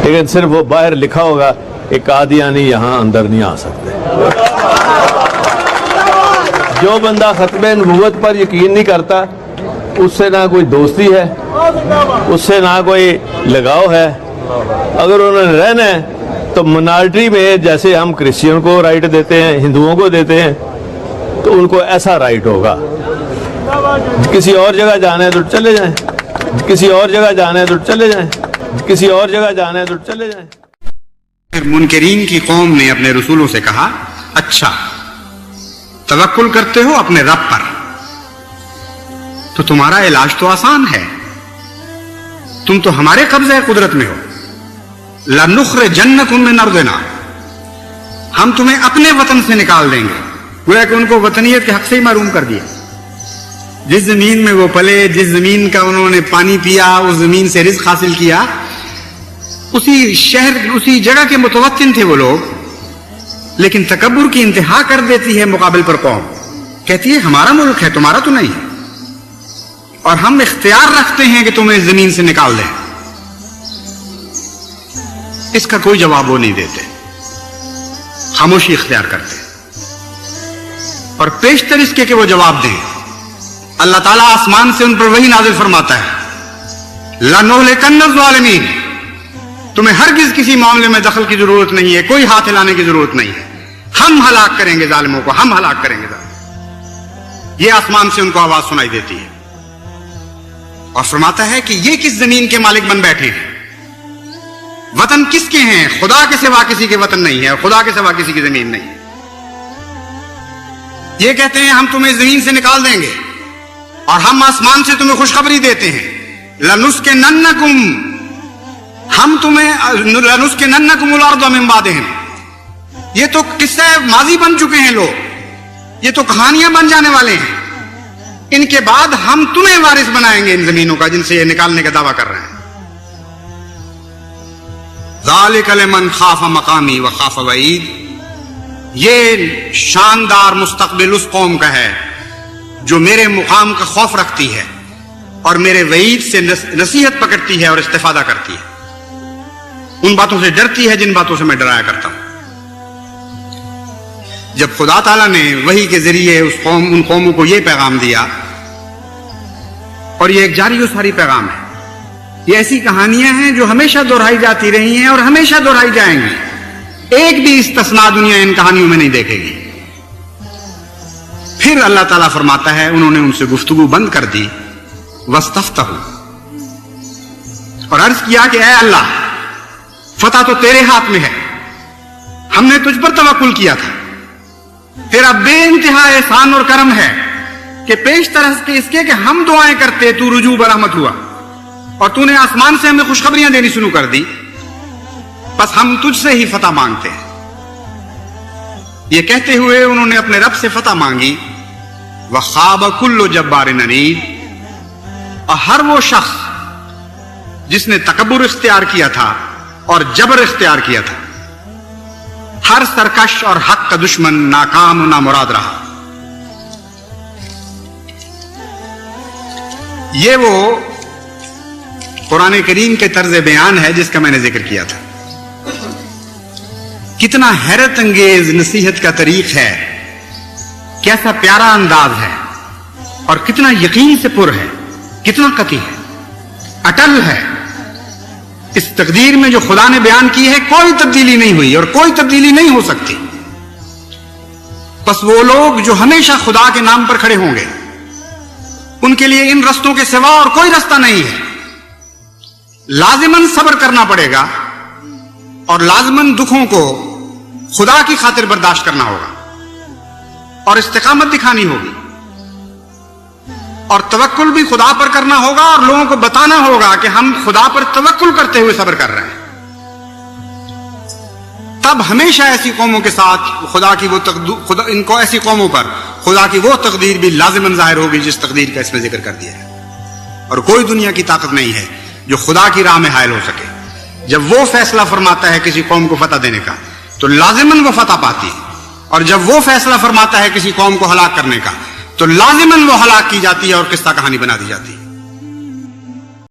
لیکن صرف وہ باہر لکھا ہوگا کہ قادیانی یہاں اندر نہیں آ سکتے. جو بندہ ختم نبوت پر یقین نہیں کرتا اس سے نہ کوئی دوستی ہے, اس سے نہ کوئی لگاؤ ہے. اگر انہوں نے رہنا ہے تو منارٹی میں, جیسے ہم کرسچن کو رائٹ دیتے ہیں, ہندوؤں کو دیتے ہیں, تو ان کو ایسا رائٹ ہوگا. کسی اور جگہ جانا ہے تو چلے جائیں, کسی اور جگہ جانا ہے تو چلے جائیں, کسی اور جگہ جانا ہے تو چلے جائیں. پھر منکرین کی قوم نے اپنے رسولوں سے کہا, اچھا توکل کرتے ہو اپنے رب پر, تو تمہارا علاج تو آسان ہے, تم تو ہمارے قبضہ قدرت میں ہو. لَنُخْرِجَنَّكُم مِّنْ أَرْضِنَا, ہم تمہیں اپنے وطن سے نکال دیں گے. گویا کہ ان کو وطنیت کے حق سے ہی محروم کر دیا. جس زمین میں وہ پلے, جس زمین کا انہوں نے پانی پیا, اس زمین سے رزق حاصل کیا, اسی شہر, اسی جگہ کے متوطن تھے وہ لوگ. لیکن تکبر کی انتہا کر دیتی ہے مقابل پر قوم, کہتی ہے ہمارا ملک ہے, تمہارا تو نہیں, اور ہم اختیار رکھتے ہیں کہ تمہیں زمین سے نکال دیں. اس کا کوئی جواب وہ نہیں دیتے, خاموشی اختیار کرتے. اور پیشتر اس کے کہ وہ جواب دیں, اللہ تعالیٰ آسمان سے ان پر وحی نازل فرماتا ہے, لَنُهْلِكَنَّ الظَّالِمِينَ, تمہیں ہرگز کسی معاملے میں دخل کی ضرورت نہیں ہے, کوئی ہاتھ ہلانے کی ضرورت نہیں ہے, ہم ہلاک کریں گے ظالموں کو, ہم ہلاک کریں گے ظالموں. یہ آسمان سے ان کو آواز سنائی دیتی ہے, اور فرماتا ہے کہ یہ کس زمین کے مالک بن بیٹھے ہیں, وطن کس کے ہیں, خدا کے سوا کسی کے وطن نہیں ہے, خدا کے سوا کسی کی زمین نہیں ہے. یہ کہتے ہیں ہم تمہیں زمین سے نکال دیں گے, اور ہم آسمان سے تمہیں خوشخبری دیتے ہیں, لَنُسْكِنَنَّكُمْ, ہم تمہیں لَنُسْكِنَنَّكُمُ الْأَرْضَ مِن بَعْدِهِمْ. یہ تو قصہ ماضی بن چکے ہیں لوگ, یہ تو کہانیاں بن جانے والے ہیں. ان کے بعد ہم تمہیں وارث بنائیں گے ان زمینوں کا جن سے یہ نکالنے کا دعویٰ کر رہے ہیں. ذَلِكَ لِمَنْ خَافَ مَقَامِي وَخَافَ وَعِيدِ, یہ شاندار مستقبل اس قوم کا ہے جو میرے مقام کا خوف رکھتی ہے اور میرے وعید سے نصیحت پکڑتی ہے اور استفادہ کرتی ہے, ان باتوں سے ڈرتی ہے جن باتوں سے میں ڈرایا کرتا ہوں. جب خدا تعالیٰ نے وحی کے ذریعے ان قوموں کو یہ پیغام دیا, اور یہ ایک جاری و ساری پیغام ہے, یہ ایسی کہانیاں ہیں جو ہمیشہ دہرائی جاتی رہی ہیں اور ہمیشہ دہرائی جائیں گی, ایک بھی استثناء دنیا ان کہانیوں میں نہیں دیکھے گی. پھر اللہ تعالیٰ فرماتا ہے انہوں نے ان سے گفتگو بند کر دی, وَاسْتَفْتَحُوا, اور عرض کیا کہ اے اللہ فتح تو تیرے ہاتھ میں ہے, ہم نے تجھ پر توکل کیا تھا, تیرا بے انتہا احسان اور کرم ہے کہ پیش طرح اس کے کہ ہم دعائیں کرتے تو رجوع برحمت ہوا, اور تو نے آسمان سے ہمیں خوشخبریاں دینی شروع کر دی, بس ہم تجھ سے ہی فتح مانگتے ہیں. یہ کہتے ہوئے انہوں نے اپنے رب سے فتح مانگی. وَخَابَ كُلُّ جَبَّارٍ عَنِيدٍ, اور ہر وہ شخص جس نے تکبر اختیار کیا تھا اور جبر اختیار کیا تھا, ہر سرکش اور حق کا دشمن ناکام و نامراد رہا. یہ وہ قرآن کریم کے طرز بیان ہے جس کا میں نے ذکر کیا تھا. کتنا حیرت انگیز نصیحت کا طریق ہے, کیسا پیارا انداز ہے, اور کتنا یقین سے پر ہے, کتنا قطعی ہے, اٹل ہے. اس تقدیر میں جو خدا نے بیان کی ہے کوئی تبدیلی نہیں ہوئی اور کوئی تبدیلی نہیں ہو سکتی. بس وہ لوگ جو ہمیشہ خدا کے نام پر کھڑے ہوں گے, ان کے لیے ان رستوں کے سوا اور کوئی رستہ نہیں ہے. لازماً صبر کرنا پڑے گا, اور لازماً دکھوں کو خدا کی خاطر برداشت کرنا ہوگا, اور استقامت دکھانی ہوگی, اور توکل بھی خدا پر کرنا ہوگا, اور لوگوں کو بتانا ہوگا کہ ہم خدا پر توکل کرتے ہوئے صبر کر رہے ہیں. تب ہمیشہ ایسی قوموں کے ساتھ خدا کی وہ ان کو ایسی قوموں پر خدا کی وہ تقدیر بھی لازماً ظاہر ہوگی جس تقدیر کا اس میں ذکر کر دیا ہے. اور کوئی دنیا کی طاقت نہیں ہے جو خدا کی راہ میں حائل ہو سکے. جب وہ فیصلہ فرماتا ہے کسی قوم کو فتح دینے کا تو لازماً وہ فتح پاتی ہے, اور جب وہ فیصلہ فرماتا ہے کسی قوم کو ہلاک کرنے کا تو لازماً وہ ہلاک کی جاتی ہے اور قصہ کہانی بنا دی جاتی ہے.